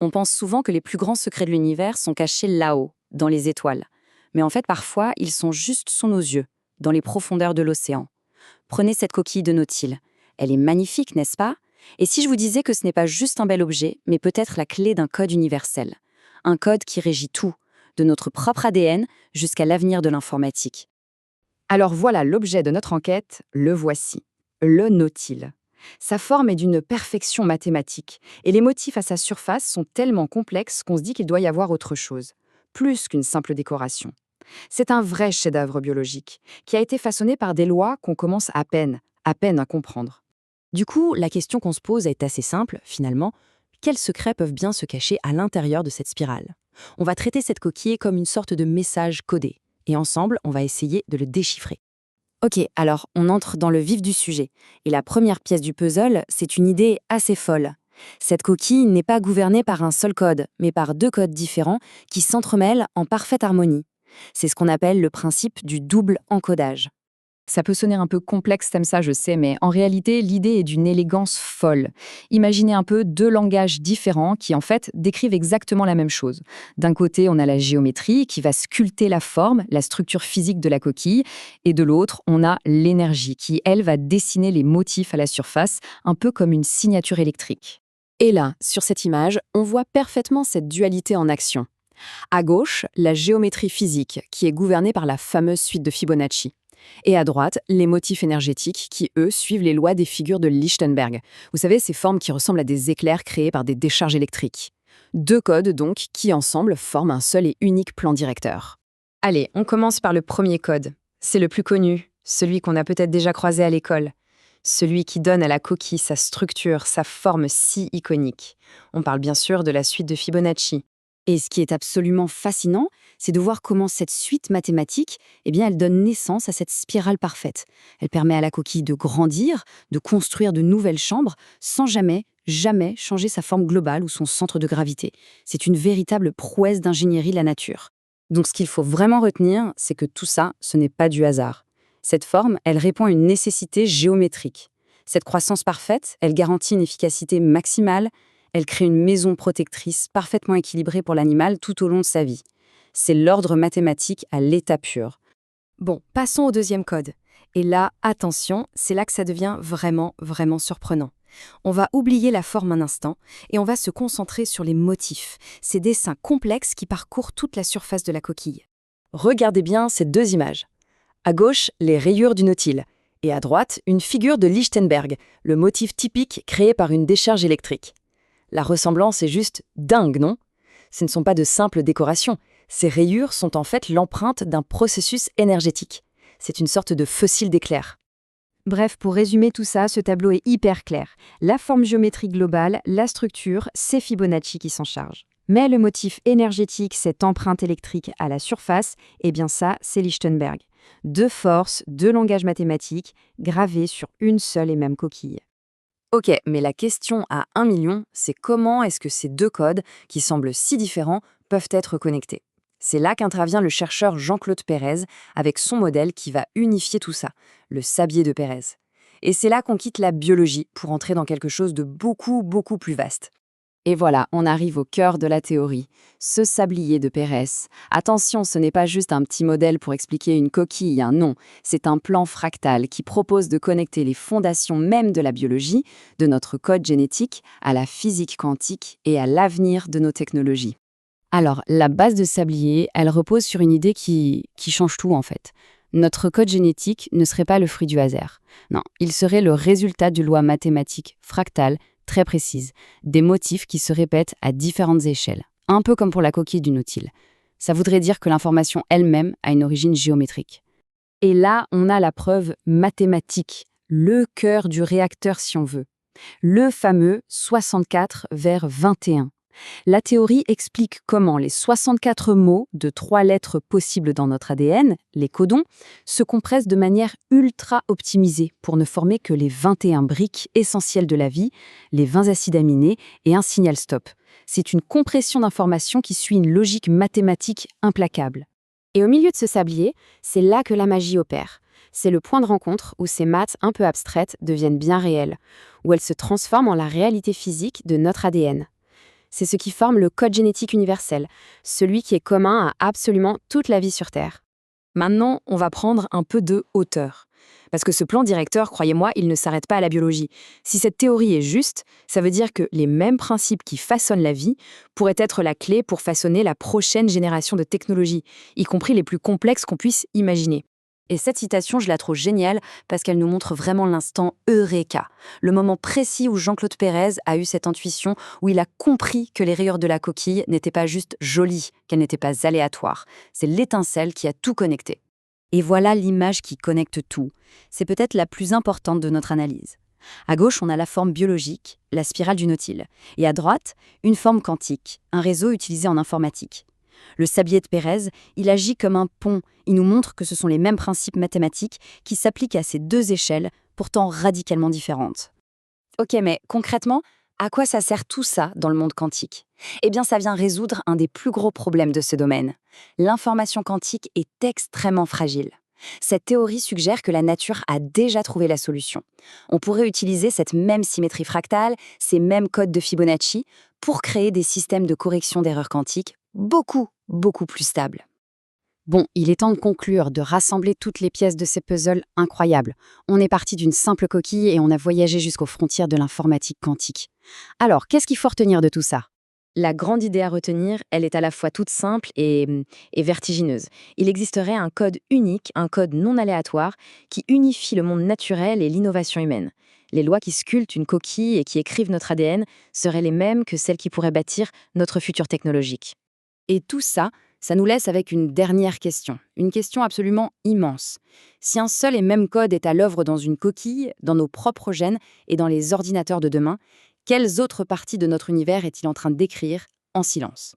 On pense souvent que les plus grands secrets de l'univers sont cachés là-haut, dans les étoiles. Mais en fait, parfois, ils sont juste sous nos yeux, dans les profondeurs de l'océan. Prenez cette coquille de nautile. Elle est magnifique, n'est-ce pas? Et si je vous disais que ce n'est pas juste un bel objet, mais peut-être la clé d'un code universel? Un code qui régit tout, de notre propre ADN jusqu'à l'avenir de l'informatique. Alors voilà l'objet de notre enquête, le voici. Le nautile. Sa forme est d'une perfection mathématique, et les motifs à sa surface sont tellement complexes qu'on se dit qu'il doit y avoir autre chose, plus qu'une simple décoration. C'est un vrai chef-d'œuvre biologique, qui a été façonné par des lois qu'on commence à peine à comprendre. Du coup, la question qu'on se pose est assez simple, finalement. Quels secrets peuvent bien se cacher à l'intérieur de cette spirale? On va traiter cette coquille comme une sorte de message codé. Et ensemble, on va essayer de le déchiffrer. Ok, alors on entre dans le vif du sujet. Et la première pièce du puzzle, c'est une idée assez folle. Cette coquille n'est pas gouvernée par un seul code, mais par deux codes différents qui s'entremêlent en parfaite harmonie. C'est ce qu'on appelle le principe du double encodage. Ça peut sonner un peu complexe comme ça, je sais, mais en réalité, l'idée est d'une élégance folle. Imaginez un peu deux langages différents qui, en fait, décrivent exactement la même chose. D'un côté, on a la géométrie qui va sculpter la forme, la structure physique de la coquille, et de l'autre, on a l'énergie qui, elle, va dessiner les motifs à la surface, un peu comme une signature électrique. Et là, sur cette image, on voit parfaitement cette dualité en action. À gauche, la géométrie physique, qui est gouvernée par la fameuse suite de Fibonacci. Et à droite, les motifs énergétiques qui, eux, suivent les lois des figures de Lichtenberg. Vous savez, ces formes qui ressemblent à des éclairs créés par des décharges électriques. Deux codes, donc, qui ensemble forment un seul et unique plan directeur. Allez, on commence par le premier code. C'est le plus connu, celui qu'on a peut-être déjà croisé à l'école. Celui qui donne à la coquille sa structure, sa forme si iconique. On parle bien sûr de la suite de Fibonacci. Et ce qui est absolument fascinant, c'est de voir comment cette suite mathématique, elle donne naissance à cette spirale parfaite. Elle permet à la coquille de grandir, de construire de nouvelles chambres, sans jamais changer sa forme globale ou son centre de gravité. C'est une véritable prouesse d'ingénierie de la nature. Donc ce qu'il faut vraiment retenir, c'est que tout ça, ce n'est pas du hasard. Cette forme, elle répond à une nécessité géométrique. Cette croissance parfaite, elle garantit une efficacité maximale. Elle crée une maison protectrice parfaitement équilibrée pour l'animal tout au long de sa vie. C'est l'ordre mathématique à l'état pur. Bon, passons au deuxième code. Et là, attention, c'est là que ça devient vraiment, vraiment surprenant. On va oublier la forme un instant et on va se concentrer sur les motifs, ces dessins complexes qui parcourent toute la surface de la coquille. Regardez bien ces deux images. À gauche, les rayures du nautile. Et à droite, une figure de Lichtenberg, le motif typique créé par une décharge électrique. La ressemblance est juste dingue, non? Ce ne sont pas de simples décorations. Ces rayures sont en fait l'empreinte d'un processus énergétique. C'est une sorte de fossile d'éclair. Bref, pour résumer tout ça, ce tableau est hyper clair. La forme géométrique globale, la structure, c'est Fibonacci qui s'en charge. Mais le motif énergétique, cette empreinte électrique à la surface, ça, c'est Lichtenberg. Deux forces, deux langages mathématiques, gravés sur une seule et même coquille. Ok, mais la question à 1 million, c'est comment est-ce que ces deux codes, qui semblent si différents, peuvent être connectés? C'est là qu'intervient le chercheur Jean-Claude Pérez avec son modèle qui va unifier tout ça, le sablier de Pérez. Et c'est là qu'on quitte la biologie pour entrer dans quelque chose de beaucoup, beaucoup plus vaste. Et voilà, on arrive au cœur de la théorie, ce sablier de Pérez. Attention, ce n'est pas juste un petit modèle pour expliquer une coquille, non, c'est un plan fractal qui propose de connecter les fondations même de la biologie, de notre code génétique, à la physique quantique et à l'avenir de nos technologies. Alors, la base de sablier, elle repose sur une idée qui change tout en fait. Notre code génétique ne serait pas le fruit du hasard. Non, il serait le résultat d'une loi mathématique fractale très précise, des motifs qui se répètent à différentes échelles, un peu comme pour la coquille du nautile. Ça voudrait dire que l'information elle-même a une origine géométrique. Et là, on a la preuve mathématique, le cœur du réacteur si on veut. Le fameux 64 vers 21. La théorie explique comment les 64 mots de 3 lettres possibles dans notre ADN, les codons, se compressent de manière ultra optimisée pour ne former que les 21 briques essentielles de la vie, les 20 acides aminés et un signal stop. C'est une compression d'informations qui suit une logique mathématique implacable. Et au milieu de ce sablier, c'est là que la magie opère. C'est le point de rencontre où ces maths un peu abstraites deviennent bien réelles, où elles se transforment en la réalité physique de notre ADN. C'est ce qui forme le code génétique universel, celui qui est commun à absolument toute la vie sur Terre. Maintenant, on va prendre un peu de hauteur. Parce que ce plan directeur, croyez-moi, il ne s'arrête pas à la biologie. Si cette théorie est juste, ça veut dire que les mêmes principes qui façonnent la vie pourraient être la clé pour façonner la prochaine génération de technologies, y compris les plus complexes qu'on puisse imaginer. Et cette citation, je la trouve géniale parce qu'elle nous montre vraiment l'instant Eureka, le moment précis où Jean-Claude Pérez a eu cette intuition, où il a compris que les rayures de la coquille n'étaient pas juste jolies, qu'elles n'étaient pas aléatoires. C'est l'étincelle qui a tout connecté. Et voilà l'image qui connecte tout. C'est peut-être la plus importante de notre analyse. À gauche, on a la forme biologique, la spirale du nautile. Et à droite, une forme quantique, un réseau utilisé en informatique. Le sablier de Pérez, il agit comme un pont. Il nous montre que ce sont les mêmes principes mathématiques qui s'appliquent à ces deux échelles, pourtant radicalement différentes. Ok, mais concrètement, à quoi ça sert tout ça dans le monde quantique? Eh bien, ça vient résoudre un des plus gros problèmes de ce domaine. L'information quantique est extrêmement fragile. Cette théorie suggère que la nature a déjà trouvé la solution. On pourrait utiliser cette même symétrie fractale, ces mêmes codes de Fibonacci, pour créer des systèmes de correction d'erreurs quantiques beaucoup plus stables. Bon, il est temps de conclure, de rassembler toutes les pièces de ces puzzles incroyables. On est parti d'une simple coquille et on a voyagé jusqu'aux frontières de l'informatique quantique. Alors, qu'est-ce qu'il faut retenir de tout ça? La grande idée à retenir, elle est à la fois toute simple et vertigineuse. Il existerait un code unique, un code non aléatoire, qui unifie le monde naturel et l'innovation humaine. Les lois qui sculptent une coquille et qui écrivent notre ADN seraient les mêmes que celles qui pourraient bâtir notre futur technologique. Et tout ça, ça nous laisse avec une dernière question, une question absolument immense. Si un seul et même code est à l'œuvre dans une coquille, dans nos propres gènes et dans les ordinateurs de demain, quelles autres parties de notre univers est-il en train d'écrire en silence ?